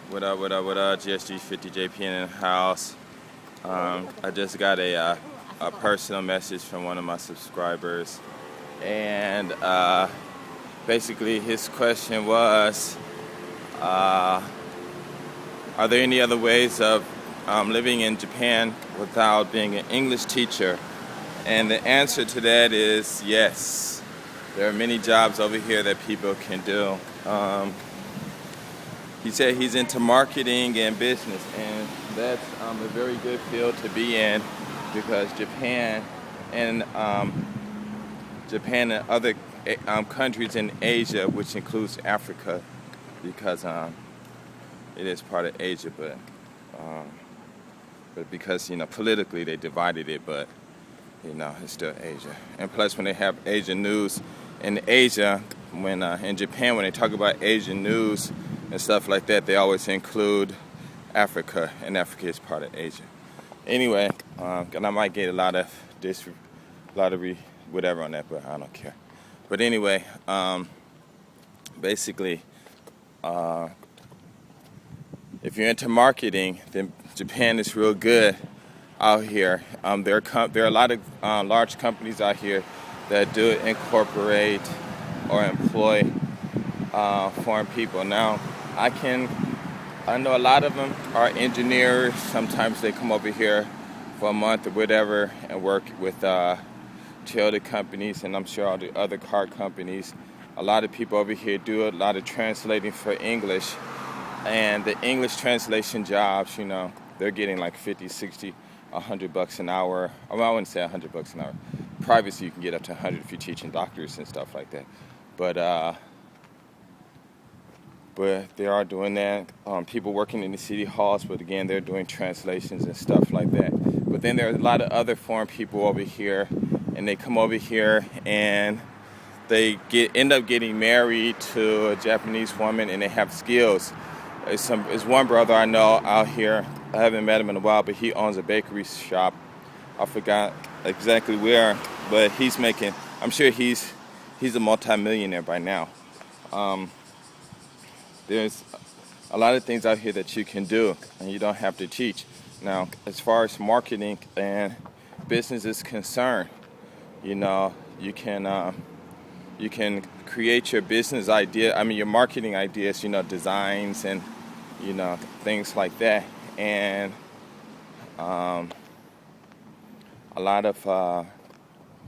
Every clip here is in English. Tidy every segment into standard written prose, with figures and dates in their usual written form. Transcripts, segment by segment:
What up, what up, what up? GSG 50JP in the house. I just got a personal message from one of my subscribers. And basically, his question was Are there any other ways of living in Japan without being an English teacher? And the answer to that is yes. There are many jobs over here that people can do. He said he's into marketing and business, and that's a very good field to be in because Japan and other countries in Asia, which includes Africa, because it is part of Asia, but because politically they divided it, but it's still Asia. And plus, when they have Asian news in Asia, when in Japan, when they talk about Asian news and stuff like that, they always include Africa, and Africa is part of Asia. Anyway, and I might get a lot of whatever on that, but I don't care. But anyway, basically, if you're into marketing, then Japan is real good out here. There are a lot of large companies out here that do incorporate or employ foreign people. Now, I know a lot of them are engineers. Sometimes they come over here for a month or whatever and work with Toyota companies, and I'm sure all the other car companies. A lot of people over here do a lot of translating for English, and the English translation jobs, they're getting like 50, 60, $100 an hour. Well, I wouldn't say $100 an hour. Privacy, you can get up to 100 if you're teaching doctors and stuff like that. But they are doing that. People working in the city halls, but again, they're doing translations and stuff like that. But then there are a lot of other foreign people over here, and they come over here and they end up getting married to a Japanese woman, and they have skills. There's one brother I know out here. I haven't met him in a while, but he owns a bakery shop. I forgot exactly where, but I'm sure he's a multi-millionaire by now. There's a lot of things out here that you can do, and you don't have to teach. Now, as far as marketing and business is concerned, you can create your business idea. Your marketing ideas, designs and things like that. And a lot of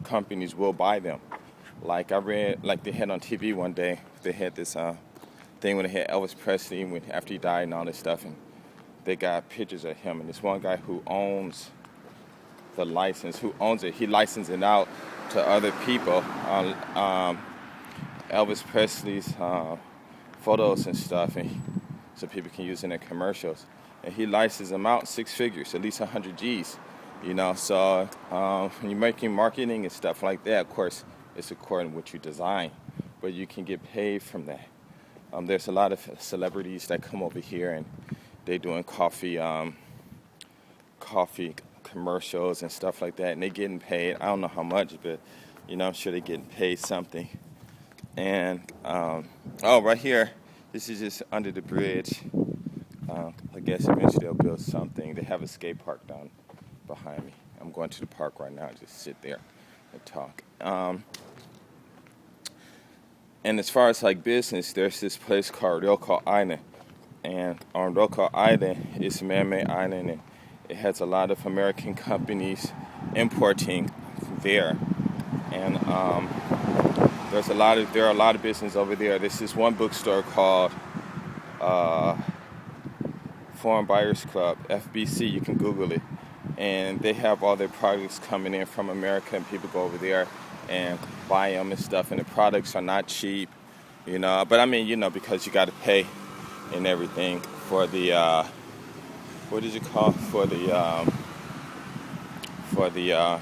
companies will buy them. Like I read, like they had on TV one day, they had this thing when they had Elvis Presley after he died and all this stuff, and they got pictures of him. And this one guy who owns the license, he licensed it out to other people. Elvis Presley's photos and stuff, so people can use in their commercials. And he licensed them out 6 figures, at least 100 G's. So when you're making marketing and stuff like that, of course, it's according to what you design, but you can get paid from that. There's a lot of celebrities that come over here and they're doing coffee commercials and stuff like that, and they're getting paid. I don't know how much, but I'm sure they're getting paid something. And right here, this is just under the bridge. I guess eventually they'll build something. They have a skate park down behind me. I'm going to the park right now, just sit there and talk. And as far as like business, there's this place called Ryoko Island. And on Ryoko Island, it's a man-made island, and it has a lot of American companies importing there. And there are a lot of business over there. There's this one bookstore called Foreign Buyers Club, FBC. You can Google it. And they have all their products coming in from America, and people go over there and buy them and stuff. And the products are not cheap, But because you got to pay and everything for the for the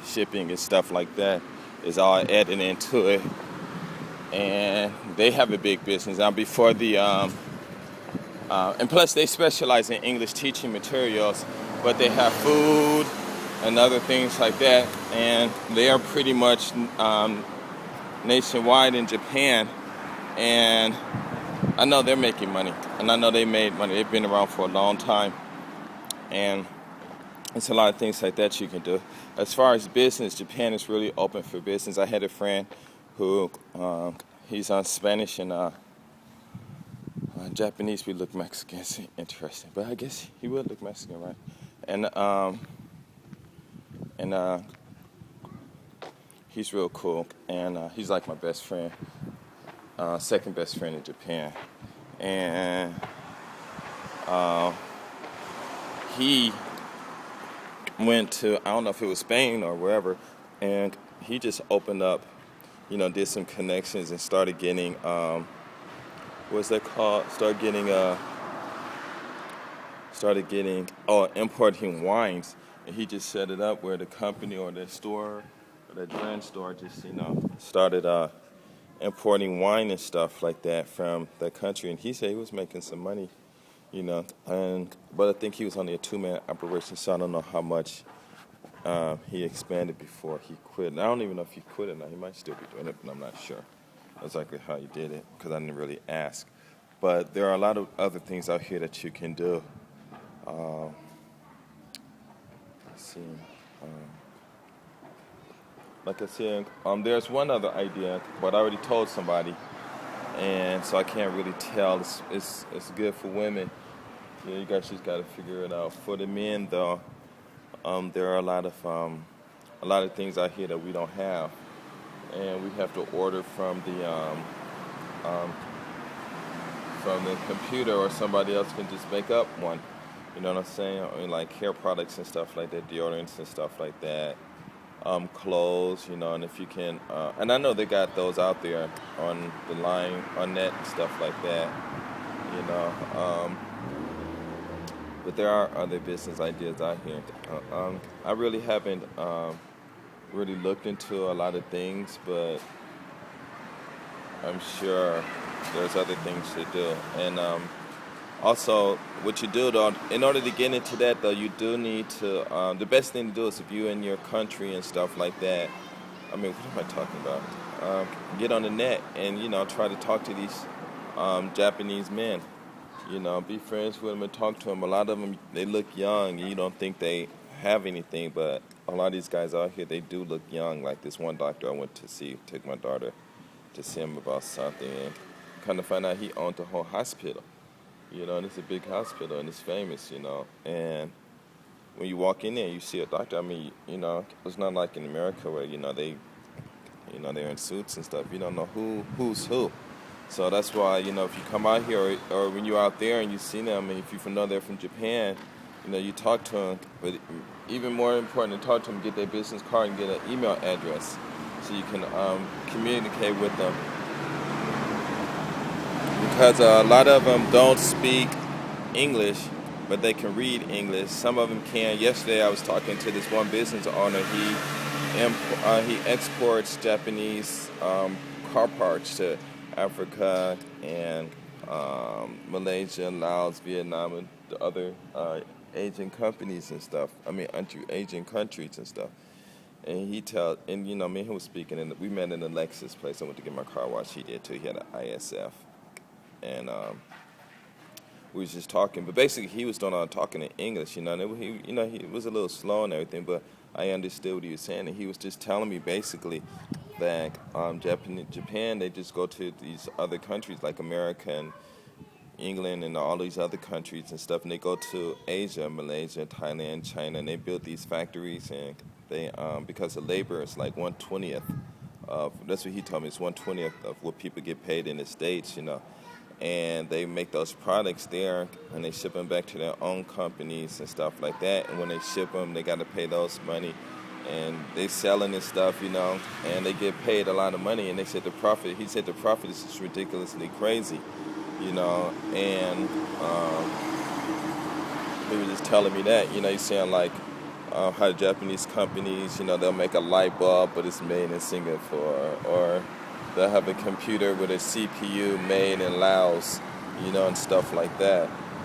shipping and stuff like that is all added into it. And they have a big business now. Before the and plus they specialize in English teaching materials, but they have food and other things like that, and they are pretty much nationwide in Japan. And I know they're making money, and I know they made money. They've been around for a long time, and it's a lot of things like that you can do. As far as business, Japan is really open for business. I had a friend who he's on Spanish and Japanese. We look Mexican. It's interesting, but I guess he would look Mexican, right? And he's real cool, and he's like my best friend, second best friend in Japan, and he went to, I don't know if it was Spain or wherever, and he just opened up, did some connections and started getting, what's that called? Importing wines. And he just set it up where the company or the store or the brand store just, started importing wine and stuff like that from that country. And he said he was making some money, but I think he was only a two-man operation, so I don't know how much he expanded before he quit. And I don't even know if he quit or not. He might still be doing it, but I'm not sure exactly how he did it because I didn't really ask. But there are a lot of other things out here that you can do. Let's see. Like I said, there's one other idea, but I already told somebody, and so I can't really tell. It's good for women. Yeah, you guys just got to figure it out. For the men, though, there are a lot of things out here that we don't have, and we have to order from the computer, or somebody else can just make up one. You know what I'm saying? I mean, like hair products and stuff like that, deodorants and stuff like that, clothes, and if you can, and I know they got those out there on the line, on net and stuff like that, but there are other business ideas out here. I really haven't really looked into a lot of things, but I'm sure there's other things to do. And also, what you do, though, in order to get into that, though, you do need to, the best thing to do is if you're in your country and stuff like that, I mean, what am I talking about? Get on the net and, try to talk to these Japanese men. Be friends with them and talk to them. A lot of them, they look young. You don't think they have anything, but a lot of these guys out here, they do look young. Like this one doctor I went to see, took my daughter to see him about something, and kind of find out he owned the whole hospital. And it's a big hospital, and it's famous, And when you walk in there, you see a doctor. I mean, it's not like in America where, they're in suits and stuff. You don't know who's who. So that's why, if you come out here or when you're out there and you see them, and if you know they're from Japan, you talk to them. But even more important to talk to them, get their business card and get an email address so you can communicate with them. Because a lot of them don't speak English, but they can read English. Some of them can. Yesterday I was talking to this one business owner. He exports Japanese car parts to Africa and Malaysia, Laos, Vietnam, and the other Asian companies and stuff. Asian countries and stuff. And me and him was speaking, and we met in the Lexus place. I went to get my car washed. He did too. He had an ISF. And we was just talking, but basically he was doing all talking in English, and he was a little slow and everything, but I understood what he was saying, and he was just telling me basically that Japan, they just go to these other countries like America and England and all these other countries and stuff, and they go to Asia, Malaysia, Thailand, China, and they build these factories, and they because the labor is like 1/20th of, that's what he told me, it's 1/20th of what people get paid in the States, and they make those products there, and they ship them back to their own companies and stuff like that. And when they ship them, they got to pay those money, and they selling this stuff, and they get paid a lot of money. And he said the profit is just ridiculously crazy, And he was just telling me that, he's saying like how the Japanese companies, they'll make a light bulb, but it's made in Singapore, or they'll have a computer with a CPU made in Laos, and stuff like that.